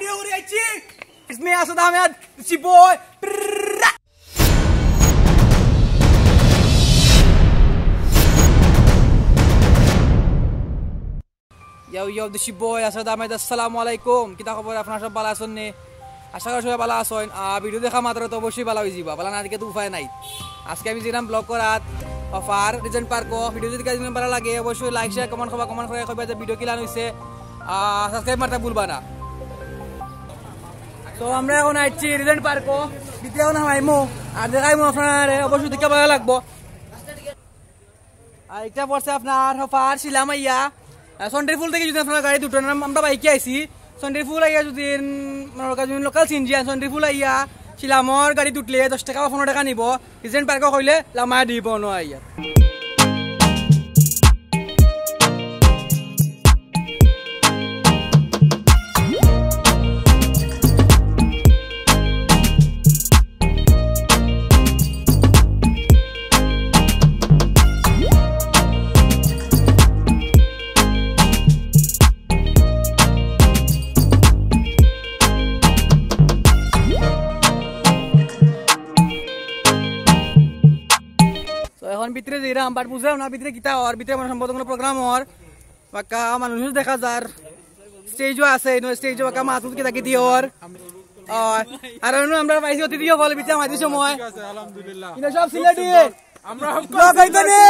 It's me, Asad Ahmed. It's your boy. Yo, this is your boy Asad Ahmed. Assalamualaikum. Kita khabar আপনারা সব ভালো আছেন নি? আশা করি সবাই ভালো আছেন। ভিডিও দেখা মাত্র তো অবশ্যই ভালো হয়ে যাবে। ভালো না দিকে তো উপায় নাই। আজকে আমি যেরাম ব্লগ করাত অফার রিজেন্ট পার্ক ভিডিও যদি কাজ ভালো লাগে অবশ্যই লাইক শেয়ার কমেন্ট করে কইবা যে ভিডিও কিলান হইছে সাবস্ক্রাইব মারতে ভুলবা না। তো আমরা এখন আইছি রিজেন্ট পার্ক ভিতরে এখন হাইমু আর দেখাইমু আপনার অবশ্যই দেখে ভালো লাগবো। আর এটা পড়ছে আপনার অফার শিলামাইয়া সন্ডেরফুল থেকে যদি আপনার গাড়ি দুটো আমরা বাইকে আইছি সন্ডেরফুল আইয়া যদি লোকাল সিনজিয়ান সন্ডেরফুল আইয়া শিলামর গাড়ি উঠলে 10 টাকা বা 15 টাকা নিব রিজেন্ট পার্ক কইলে লামায়া দিব ন আইয়া। এখন ভিতরে যাইরাম বাট বুঝলাম না ভিতরে কিতা হওয়ার ভিতরে মানে সম্ভবত কোনো প্রোগ্রাম হওয়ার বাক্কা মানুষ দেখা যার স্টেজও আছে স্টেজও বাক্কা মাতুত কিতা কি দিওর আর আমরা পাইছি অতিথিও বলে ভিতরে আমাদের সময় আলহামদুলিল্লাহ ইনা সব সিলেটি আমরা হকাইতানে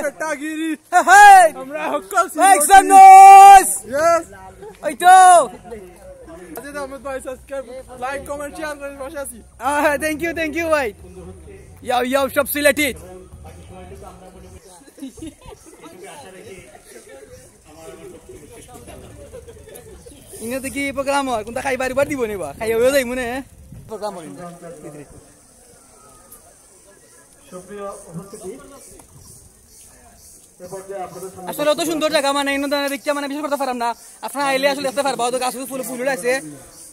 পেটাগিরি আমরা হকাল এক্সনোস यस ওইতো আজিদ আহমেদ ভাই সাবস্ক্রাইব লাইক কমেন্ট শেয়ার করে বসে আছি থ্যাংক ইউ ভাই Yo, সব সিলেটি ইনে দেখি প্রোগ্রাম হয় কোনটা খাইবার বার দিব নিবা খাইও যাই মনে প্রোগ্রাম হয় সুপ্রিয় উপস্থিতি আসলে অত সুন্দর জায়গা মানে দেখতে মানে বিশেষ করতে পারলাম না আপনারা আইলে আসলে দেখতে পারবা তো গাছ ফুল আছে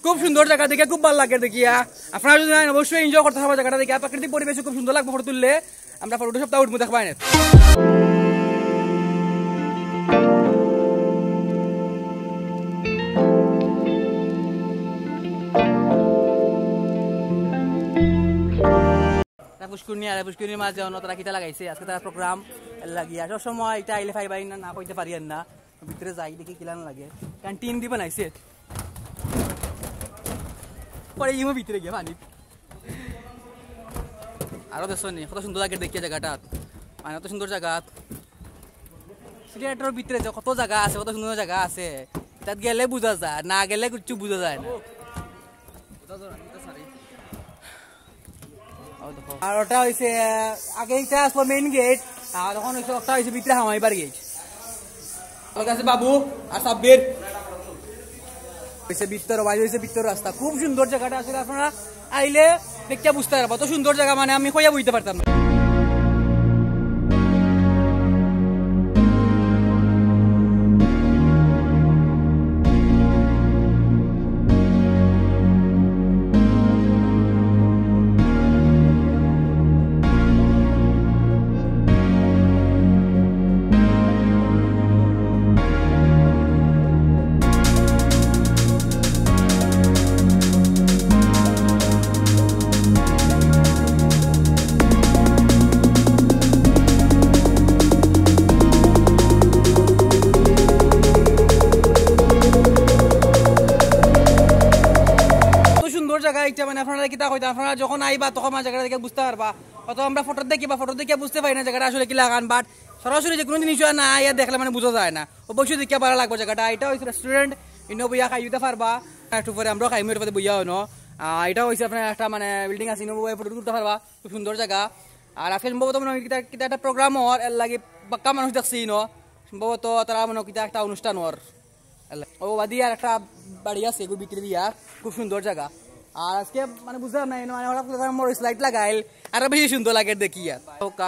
খুব সুন্দর জায়গা দেখে খুব ভালো লাগে দেখিয়া আপনারা যদি অবশ্যই এনজয় করতে পারবেন জায়গাটা দেখে প্রাকৃতিক পরিবেশ খুব সুন্দর লাগবে ফটো তুললে আমরা ফটো সপ্তাহ উঠবো দেখবাই না পুষ্করণীর মাঝে তারা কিতা লাগাইছে আজকে তারা প্রোগ্রাম লাগিয়া সব সময় এটা আইলে ফাইবাই না কইতে পারি না ভিতরে যাই দেখি কিলান লাগে ক্যান্টিন দি বানাইছে পরে ইমো ভিতরে গিয়ে পানি আরো দেখছনি কত সুন্দর লাগে দেখিয়া জায়গাটা মানে কত সুন্দর জায়গা সিলেটের ভিতরে যে কত জায়গা আছে কত সুন্দর জায়গা আছে তাত গেলে বুঝা যায় না গেলে কিছু বুঝা যায় না আর ওটা হইছে আগে একটা আসলো মেইন গেট আর এখন হইছে ওটা হইছে ভিতরে হামাইবার গেট ওর কাছে বাবু আর সাব্বির হইছে ভিতর রাস্তা খুব সুন্দর জায়গাটা আসলে আপনারা আইলে দেখতে বুঝতে পারবা তো সুন্দর জায়গা মানে আমি কইয়া বুঝতে পারতাম না মানে আপনারা কিতা কইতা আপনারা যখন আইবা তখন জায়গাটা দেখে বুঝতে পারবা অত আমরা ফটো দেখি বুঝতে পারি না জায়গাটা আসলে কি লাগান বাট সরাসরি যে কোনো জিনিস না আইয়া দেখলে মানে বোঝা যায় না অবশ্যই দেখে ভালো লাগবে জায়গাটা এটা হইছে রেস্টুরেন্ট ইনো বইয়া খাই দিতে পারবা একটু পরে আমরা খাইমের পথে বইয়া হনো এটা হইছে আপনার একটা মানে বিল্ডিং আছে ইনো বইয়া ফটো তুলতে পারবা খুব সুন্দর জায়গা আর আজকে সম্ভবত মনে হয় কিতা একটা প্রোগ্রাম হওয়ার এর লাগে বাক্কা মানুষ দেখছি ইনো সম্ভবত তারা মনে কিতা একটা অনুষ্ঠান হওয়ার ও বাদি আর একটা বাড়ি আছে বিক্রি দিয়া খুব সুন্দর জায়গা আর আজকে মানে বুঝলাম না মানে হঠাৎ লাইট লাগাইল আরো বেশি সুন্দর লাগে দেখিয়া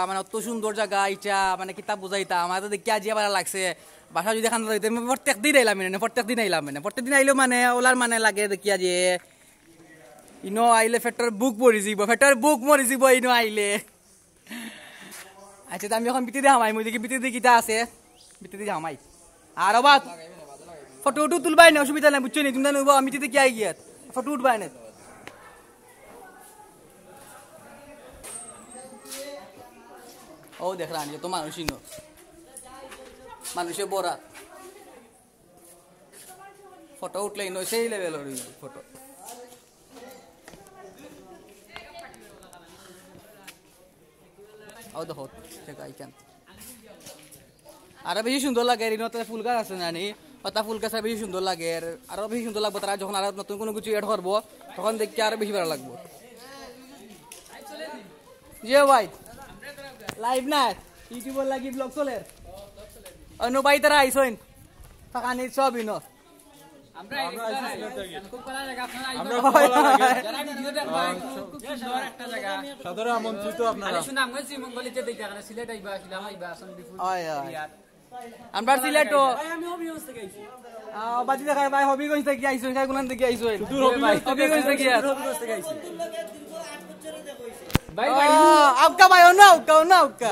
মানে অত সুন্দর জায়গা এটা মানে কিতাব বুঝাইতা আমার তো দেখি আজিয়া ভালো লাগছে বাসা যদি খান প্রত্যেক দিন আইলাম প্রত্যেক দিন আইলেও মানে ওলার মানে লাগে দেখিয়া যে ইনো আইলে ফেটর বুক মরি যাব ইনো আইলে আচ্ছা আমি এখন বিটি দিয়ে হামাই মই দেখি বিটি দিয়ে কিতা আছে বিটি দিয়ে হামাই আর বাদ ফটো উঠু তুলবাই না অসুবিধা নাই বুঝছো নি তুমি জানো আমি তো কি আই গিয়া ফটো উঠবাই না ও দেখ রানি তো মানুষই নো মানুষে বড়া ফটো উঠলেই নো সেই লেভেলের ফটো ও দেখো আইকান আরো বেশি সুন্দর লাগে রিনোতে ফুল গাছ আছে না নি ওটা ফুল গাছ বেশি সুন্দর লাগে আরো বেশি সুন্দর লাগবে তারা যখন আরো নতুন কোনো কিছু এড করবো তখন দেখতে আরো বেশি ভালো লাগবে জি ভাই লাইভ না ইউটিউবের লাগি ব্লগ চলে অন্য ভাই তারা আইসইন ফাঁকানি সবই ন আমরা খুব ভালো লাগে সাদরে আমন্ত্রিত আপনারা সুনাম গেছি মঙ্গলিতে দেখা গেল সিলেট আইবা ছিলাম আইবা আসন বিফুল আমরা সিলেটো ভাই আমি হবিগঞ্জ থেকে আইছি বাজি দেখাই ভাই হবিগঞ্জ থেকে আইসইন কাইগুলান থেকে আইসইন শুধু হবিগঞ্জ থেকে আইছি ভাই ভাই আপকা ভাই না আপকা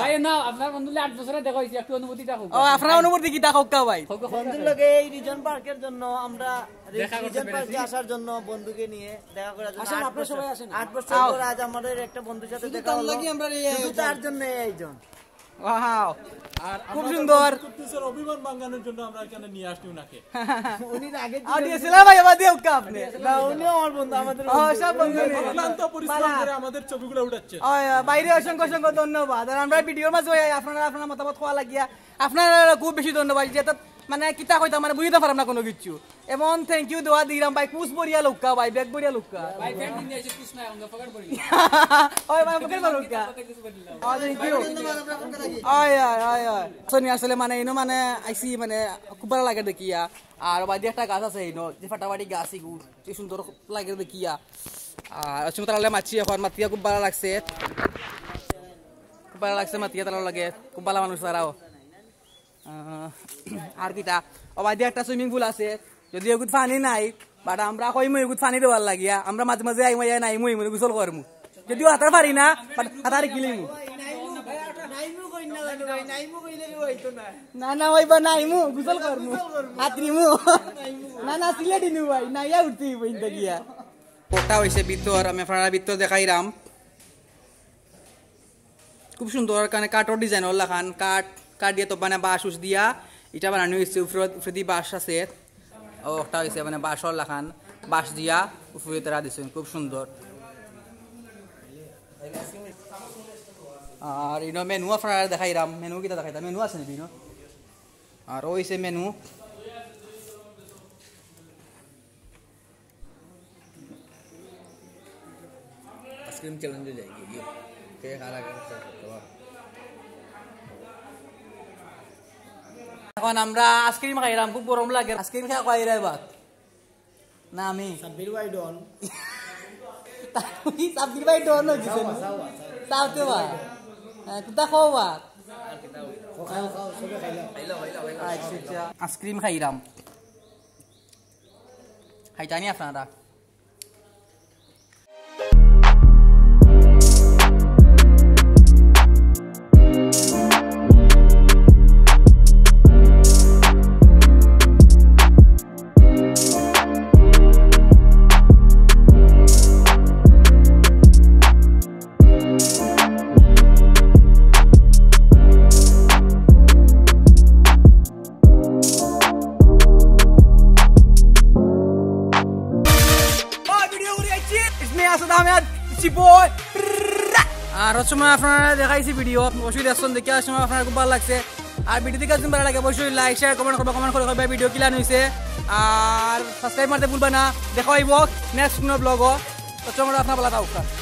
ভাই না আপনার বন্ধুলে 8 বছরে দেখা হইছে একটু অনুভূতি থাকুক ও আপনার অনুভূতি কি তা হক্কা ভাই বন্ধুর লগে এই রিজন পার্কের জন্য আমরা রিজন পার্কে আসার জন্য বন্ধুকে নিয়ে দেখা করার জন্য আসেন আপনারা সবাই আসেন 8 বছর পর আজ আমাদের একটা বন্ধুর সাথে দেখা হলো শুধু তার জন্য এইজন ওয়াও আর খুব সুন্দর কুটুসের অভিমান ভাঙানোর জন্য আমরা এখানে নিয়ে আসছি উনাকে উনি আগে দিয়েছিল ভাই আবার দিও কা আপনি না উনিও আমার বন্ধু আমাদের ও সব বন্ধু অক্লান্ত পরিশ্রম করে আমাদের ছবিগুলো উঠাচ্ছে বাইরে অসংখ্য অসংখ্য ধন্যবাদ আর আমরা ভিডিওর মাঝে আপনার মতামত খোয়া লাগিয়া আপনার খুব বেশি ধন্যবাদ যেটা মানে কিতা কইতা মানে বুঝতে পারলাম না কোনো কিছু এবং থ্যাংক ইউ দেওয়া দিলাম ভাই কুস বড়িয়া লোকা ভাই ব্যাগ বড়িয়া লোকা ভাই ফ্রেন্ড নিয়ে এসে কুছ না আমরা পকড় পড়ি ওই ভাই পকড় মারো কা থ্যাংক ইউ সোনি আসলে মানে ইনো মানে আইসি মানে খুব ভালো লাগে দেখিয়া আর বাদি একটা গাছ আছে ইনো যে ফাটাফাটি গাছ ইগু কি সুন্দর লাগে দেখিয়া আর অসংখ্য তাহলে মাছি এখন মাতিয়া খুব ভালো লাগছে মাতিয়া তারা লাগে খুব ভালো মানুষ তারাও আর কিটা অবাদি একটা সুইমিং পুল আছে যদি এগুত পানি নাই বাট আমরা কইমু এগুত পানি দেওয়ার লাগিয়া আমরা মাঝে মাঝে আইমু নাইমু ইমু গোসল করমু যদিও হাতার পারি না বাট হাতারে কিলিমু না না ওইবা নাইমু গোসল করমু হাতরিমু না সিলেটি নিউ ভাই না ইয়া উঠতে বইতে গিয়া কোটা হইছে ভিতর আমি আপনারা ভিতর দেখাইরাম খুব সুন্দর কানে কাঠর ডিজাইন ওলা খান কাঠ দিয়ে তো মানে বাঁশ উস দিয়া এটা বানানো হয়েছে উপরে দিয়ে বাঁশ আছে ও একটা হয়েছে মানে বাঁশর লাখান বাঁশ দিয়া উপরে তারা দিচ্ছেন খুব সুন্দর আর ইনো মেনু আপনারা দেখাইরাম মেনু কিটা দেখাইতাম মেনু আছে নাকি আর ওইছে মেনু आइसक्रीम चैलेंज हो जाएगी ये क्या खा रहा এখন আমরা আইসক্রিম খাইরাম খুব গরম লাগে আইসক্রিম খাই খাইরাই বাত না আমি সাব্বির ভাই ডন তাই সাব্বির ভাই ডন হইছে সাউতে বা কুতা খাও বা আচ্ছা আইসক্রিম খাইরাম খাইতানি আপনারা আর সময় আপনারা দেখাইছি ভিডিও অবশ্যই দেখছেন দেখে সময় আপনার খুব ভালো লাগছে আর ভিডিও দেখে যদি ভালো লাগে অবশ্যই লাইক শেয়ার কমেন্ট করে ভিডিও কিলান হয়েছে আর সাবস্ক্রাইব মারতে ভুলবা না দেখা হইব নেক্সট কোনো ব্লগও তো চলো আপনার ভালো থাকুক।